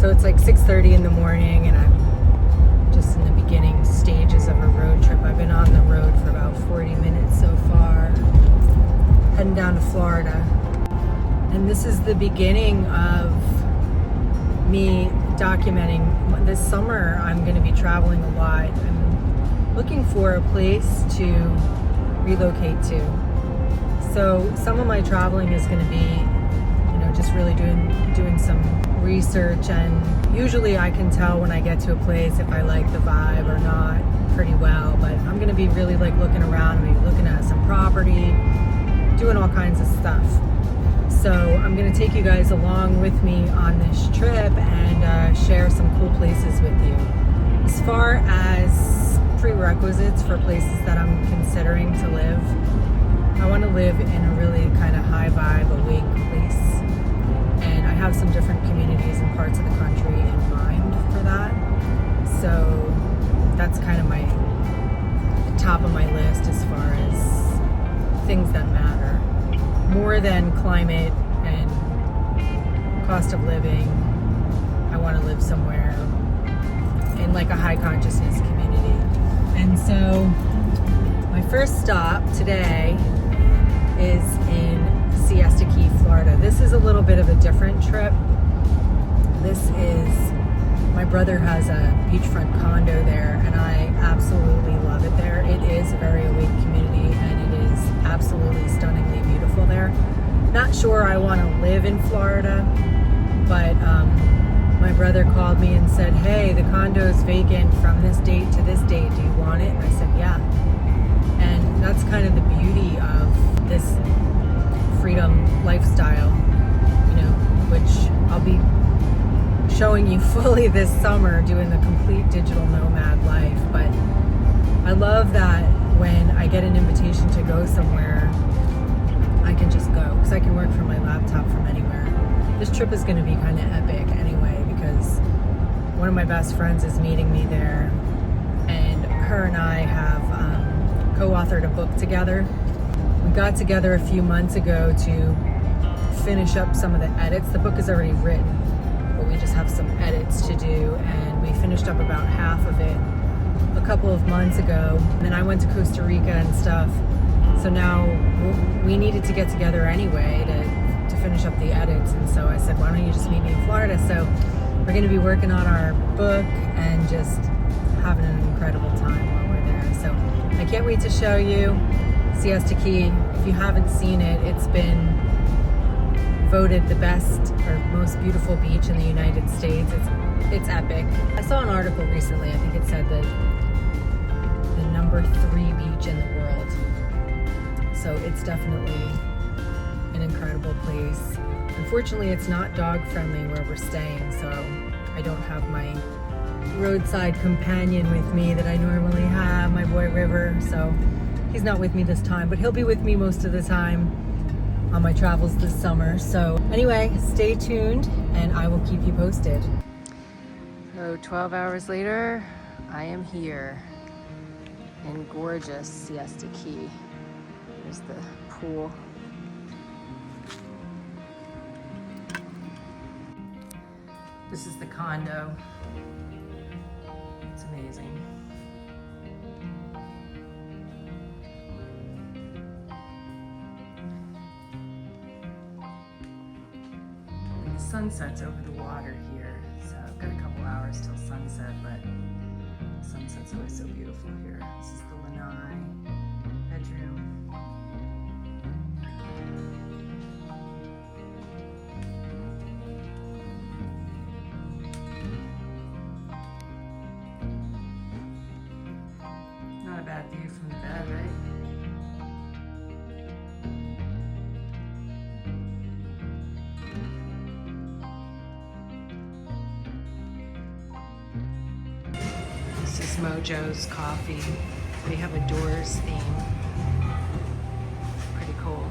So it's like 6:30 in the morning and I'm just in the beginning stages of a road trip. I've been on the road for about 40 minutes so far, heading down to Florida. And this is the beginning of me documenting. This summer I'm going to be traveling a lot. I'm looking for a place to relocate to. So some of my traveling is going to be, just really doing some research, and usually I can tell when I get to a place if I like the vibe or not pretty well. But I'm going to be really like looking around, maybe looking at some property, doing all kinds of stuff. So I'm going to take you guys along with me on this trip and share some cool places with you. As far as prerequisites for places that I'm considering to live, I want to live in a really kind of high vibe, awake place. And I have some different communities and parts of the country in mind for that. So that's kind of the top of my list as far as things that matter. More than climate and cost of living, I want to live somewhere in like a high consciousness community. And so my first stop today is in Siesta Key, Florida. This is a little bit of a different trip. My brother has a beachfront condo there, and I absolutely love it there. It is a very awake community, and it is absolutely stunningly beautiful there. Not sure I want to live in Florida, but my brother called me and said, hey, the condo is vacant from this date to this date. Do you want it? And I said, yeah. And that's kind of the beauty of this freedom lifestyle, which I'll be showing you fully this summer, doing the complete digital nomad life. But I love that when I get an invitation to go somewhere, I can just go, because I can work from my laptop from anywhere. This trip is going to be kind of epic anyway, because one of my best friends is meeting me there, and her and I have co-authored a book together. We got together a few months ago to finish up some of the edits. The book is already written, but we just have some edits to do, and we finished up about half of it a couple of months ago. And then I went to Costa Rica and stuff, so now we needed to get together anyway to finish up the edits. And so I said, why don't you just meet me in Florida? So we're going to be working on our book and just having an incredible time while we're there. So I can't wait to show you Siesta Key. If you haven't seen it, it's been voted the best or most beautiful beach in the United States. It's epic. I saw an article recently, I think it said that the number 3 beach in the world. So it's definitely an incredible place. Unfortunately, it's not dog friendly where we're staying, so I don't have my roadside companion with me that I normally have, my boy River. So he's not with me this time, but he'll be with me most of the time on my travels this summer. So anyway, stay tuned and I will keep you posted. So 12 hours later, I am here in gorgeous Siesta Key. There's the pool. This is the condo. It's amazing. Sunset's over the water here, so I've got a couple hours till sunset, but sunset's always so beautiful here. This is the lanai bedroom. Not a bad view from the bed, right? This is Mojo's Coffee. They have a Doors theme. Pretty cool.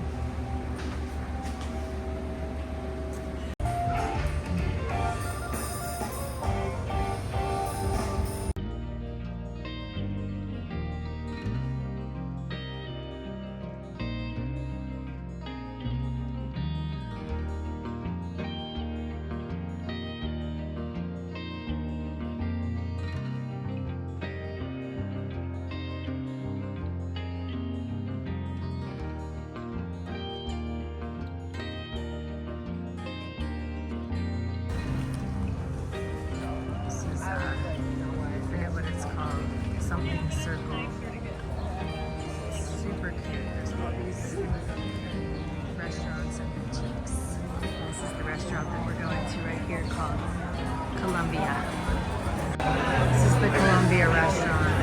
in a circle. Super cute. There's all these restaurants and boutiques. This is the restaurant that we're going to right here called Columbia. This is the Columbia restaurant.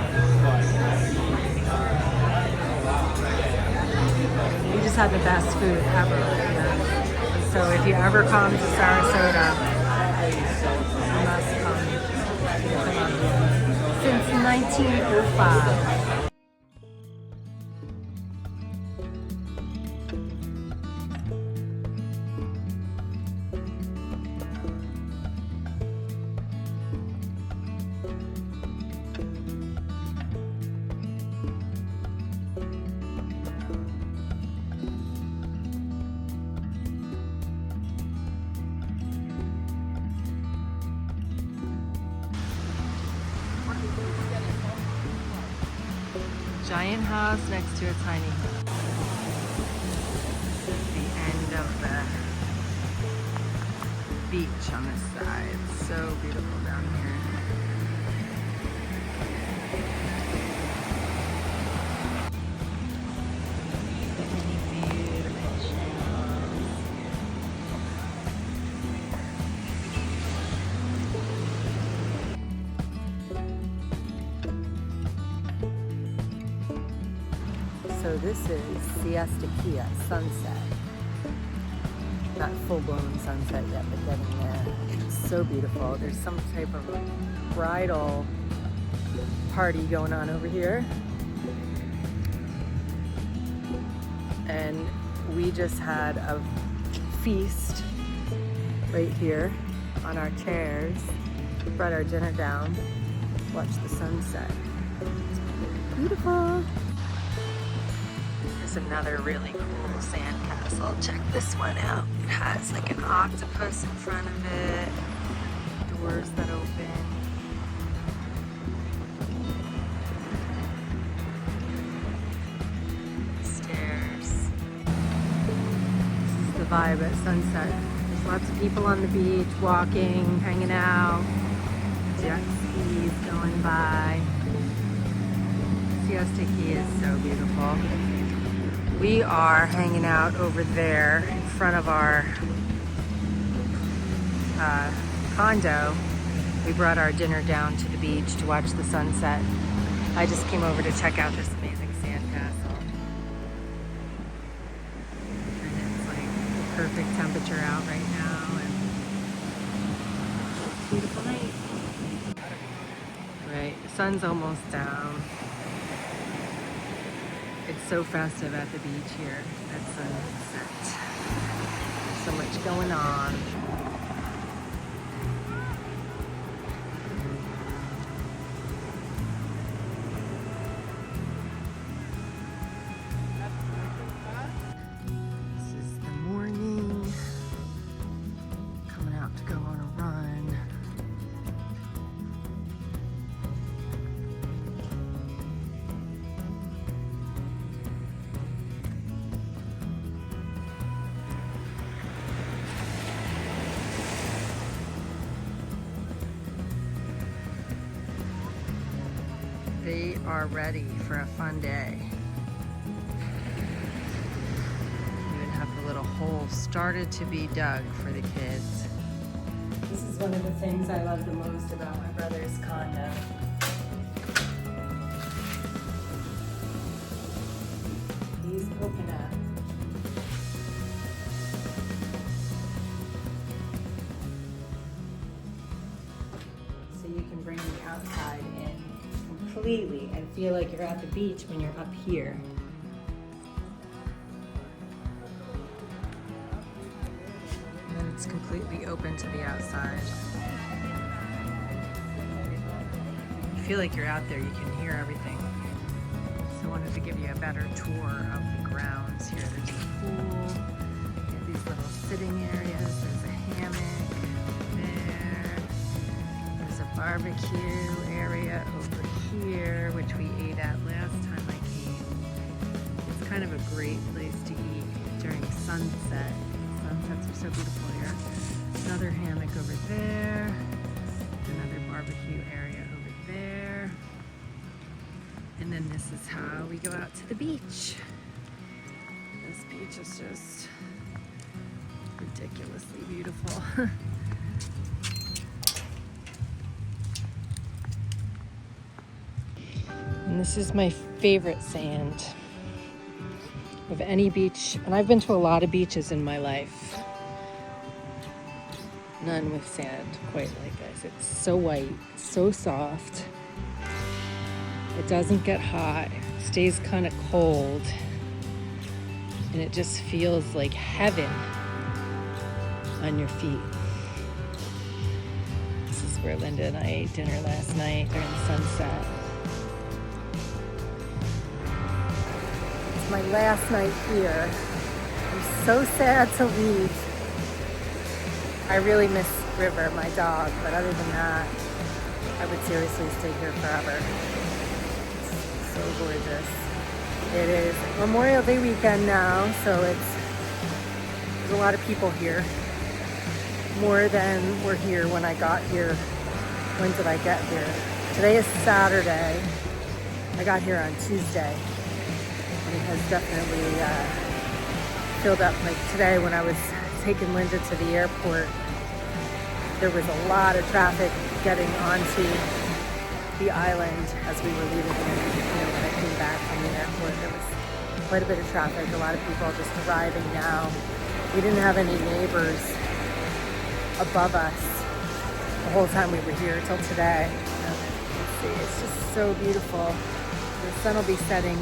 We just had the best food ever here. So if you ever come to Sarasota, you must come to Columbia. Since 1905. Giant house next to a tiny house. The end of the beach on this side. So beautiful down here. So this is Siesta Key at sunset. Not full-blown sunset yet, but getting there. It's so beautiful. There's some type of bridal party going on over here. And we just had a feast right here on our chairs. Brought our dinner down, watched the sunset. It's beautiful. Another really cool sandcastle. Check this one out. It has like an octopus in front of it, doors that open. Stairs. This is the vibe at sunset. There's lots of people on the beach walking, hanging out, jet skis going by. Siesta Key is so beautiful. We are hanging out over there in front of our condo. We brought our dinner down to the beach to watch the sunset. I just came over to check out this amazing sandcastle. And it's like the perfect temperature out right now and beautiful night. Right, the sun's almost down. It's so festive at the beach here at sunset. So much going on. This is the morning. Coming out to go on a run. They are ready for a fun day. Even have the little hole started to be dug for the kids. This is one of the things I love the most about my brother's condo. These coconuts. So you can bring the outside in completely and feel like you're at the beach when you're up here. And then it's completely open to the outside. You feel like you're out there, you can hear everything. So I wanted to give you a better tour of the grounds here. There's a pool, you have these little sitting areas, there's a hammock there, there's a barbecue area over here, which we ate at last time I came. It's kind of a great place to eat during sunset. Sunsets are so beautiful here. Another hammock over there. Another barbecue area over there. And then this is how we go out to the beach. This beach is just ridiculously beautiful. And this is my favorite sand of any beach. And I've been to a lot of beaches in my life. None with sand quite like this. It's so white, so soft. It doesn't get hot, stays kind of cold, and it just feels like heaven on your feet. This is where Linda and I ate dinner last night during the sunset. It's my last night here. I'm so sad to leave. I really miss River, my dog, but other than that, I would seriously stay here forever. It's so gorgeous. It is Memorial Day weekend now, so there's a lot of people here. More than were here when I got here. When did I get here? Today is Saturday. I got here on Tuesday, and it has definitely filled up. Like today when I was taking Linda to the airport, there was a lot of traffic getting onto the island as we were leaving. When I came back from the airport, there was quite a bit of traffic. A lot of people just arriving now. We didn't have any neighbors above us the whole time we were here till today. Let's see, it's just so beautiful. The sun will be setting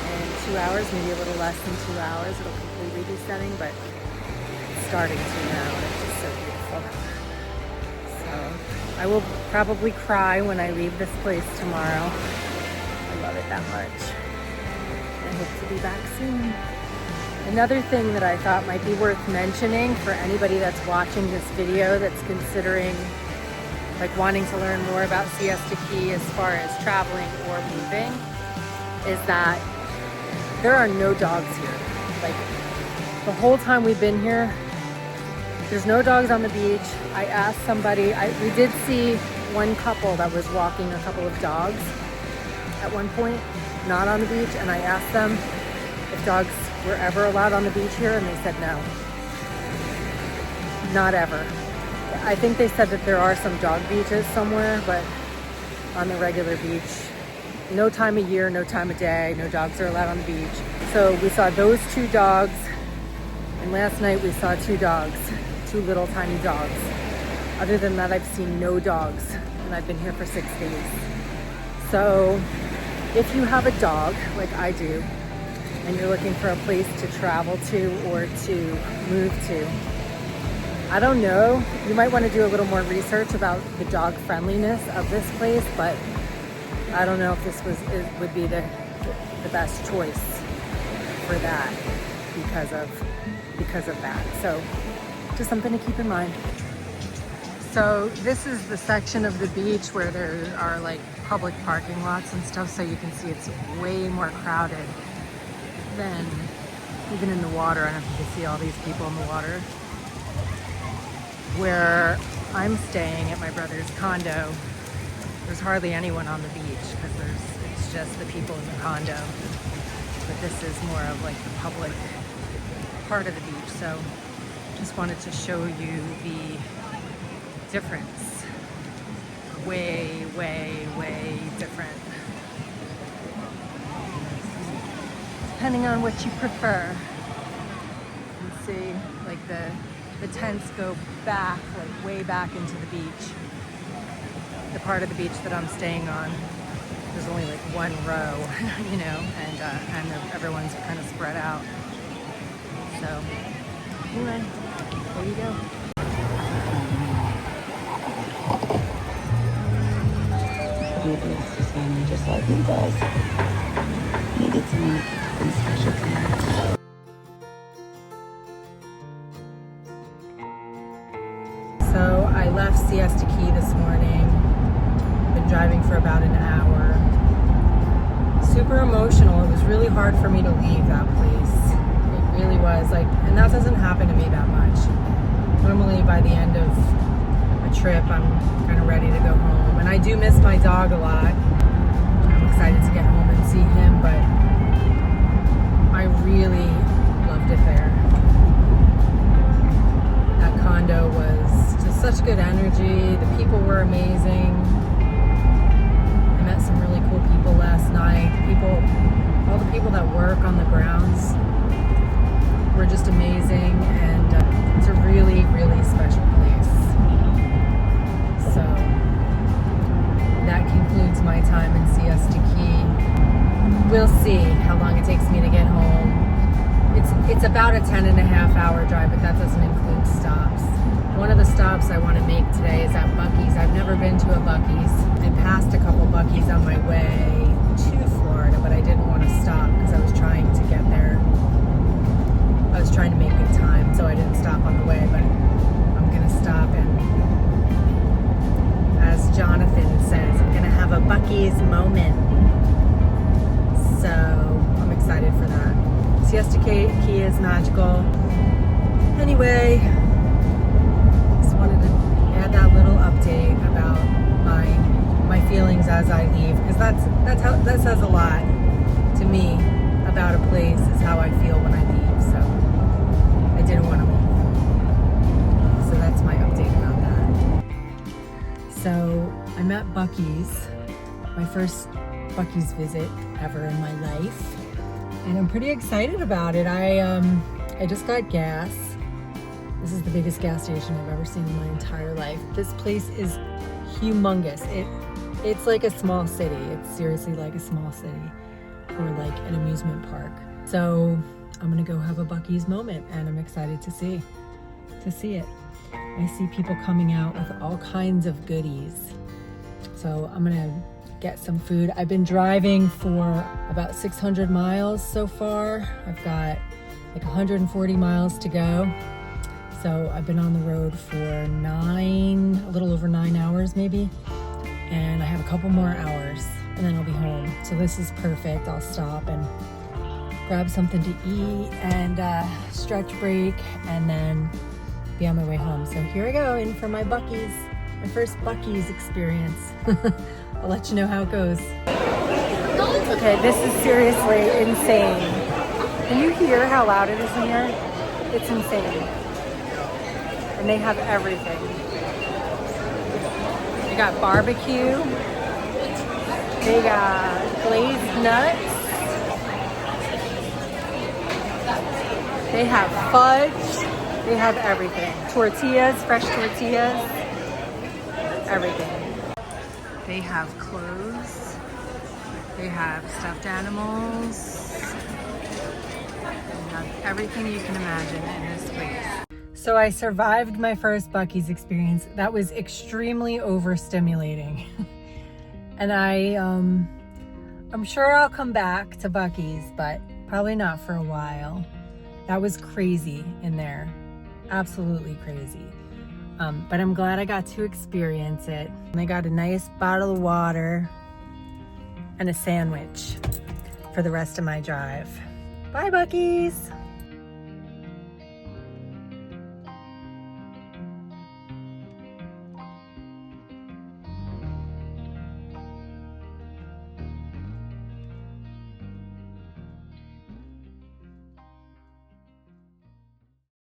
in 2 hours, maybe a little less than 2 hours. It'll completely be setting, but it's starting to now, and it's just so beautiful. So I will probably cry when I leave this place tomorrow. I love it that much. I hope to be back soon. Another thing that I thought might be worth mentioning for anybody that's watching this video that's considering like wanting to learn more about Siesta Key as far as traveling or moving is that there are no dogs here. Like the whole time we've been here, there's no dogs on the beach. I asked somebody, we did see one couple that was walking a couple of dogs at one point, not on the beach, and I asked them if dogs were ever allowed on the beach here, and they said no. Not ever. I think they said that there are some dog beaches somewhere, but on the regular beach, no time of year, no time of day, no dogs are allowed on the beach. So we saw those two dogs, and last night we saw two dogs, two little tiny dogs. Other than that, I've seen no dogs, and I've been here for 6 days. So if you have a dog, like I do, and you're looking for a place to travel to or to move to, I don't know, you might want to do a little more research about the dog friendliness of this place, but I don't know if this would be the best choice for that because of that. So just something to keep in mind. So this is the section of the beach where there are like public parking lots and stuff, so you can see it's way more crowded than even in the water. I don't know if you can see all these people in the water. Where I'm staying at my brother's condo, there's hardly anyone on the beach because it's just the people in the condo. But this is more of like the public part of the beach. So just wanted to show you the difference. Way, way, way different. Depending on what you prefer. You can see like the tents go back, like way back into the beach. The part of the beach that I'm staying on, there's only like one row, you know, and everyone's kind of spread out. So anyway, there you go. Just like he does. Needed to make some special time. So I left Siesta Key this morning. Been driving for about an hour. Super emotional. It was really hard for me to leave that place. It really was. And that doesn't happen to me that much. Normally by the end of a trip, I'm kind of ready to go home. And I do miss my dog a lot. excited to get home and see him, but I really loved it there. That condo was just such good energy. The people were amazing. I met some really cool people last night. All the people that work on the grounds were just amazing, and it's a really, really special place. So that concludes my time in Siesta Key. We'll see how long it takes me to get home. It's about a 10.5-hour drive, but that doesn't include stops. One of the stops I want to make today is at Buc-ee's. I've never been to a Buc-ee's. I passed a couple Buc-ee's on my way to Florida, but I didn't want to stop because I was trying to get there. I was trying to make good time, so I didn't stop on the way, but I'm going to stop, and as Jonathan says, I'm going to have a Buc-ee's moment. So I'm excited for that. Siesta Key is magical. Anyway, just wanted to add that little update about my feelings as I leave, because that says a lot to me about a place, is how I feel when I leave. So I didn't want to leave. So that's my update about that. So I'm at Buc-ee's, my first Buc-ee's visit ever in my life, and I'm pretty excited about it. I just got gas. This is the biggest gas station I've ever seen in my entire life. This place is humongous. It's like a small city. It's seriously like a small city, or like an amusement park. So I'm gonna go have a Buc-ee's moment, and I'm excited to see it. I see people coming out with all kinds of goodies. So I'm gonna get some food. I've been driving for about 600 miles so far. I've got like 140 miles to go. So I've been on the road for a little over 9 hours maybe. And I have a couple more hours and then I'll be home. So this is perfect. I'll stop and grab something to eat and stretch break, and then be on my way home. So here I go, in for my Buc-ee's, my first Buc-ee's experience. I'll let you know how it goes. Okay, this is seriously insane. Can you hear how loud it is in here? It's insane. And they have everything. They got barbecue. They got glazed nuts. They have fudge. They have everything. Tortillas, fresh tortillas. Everything. They have clothes. They have stuffed animals. They have everything you can imagine in this place. So I survived my first Buc-ee's experience. That was extremely overstimulating. And I'm sure I'll come back to Buc-ee's, but probably not for a while. That was crazy in there. Absolutely crazy. But I'm glad I got to experience it. I got a nice bottle of water and a sandwich for the rest of my drive. Bye, Buc-ee's.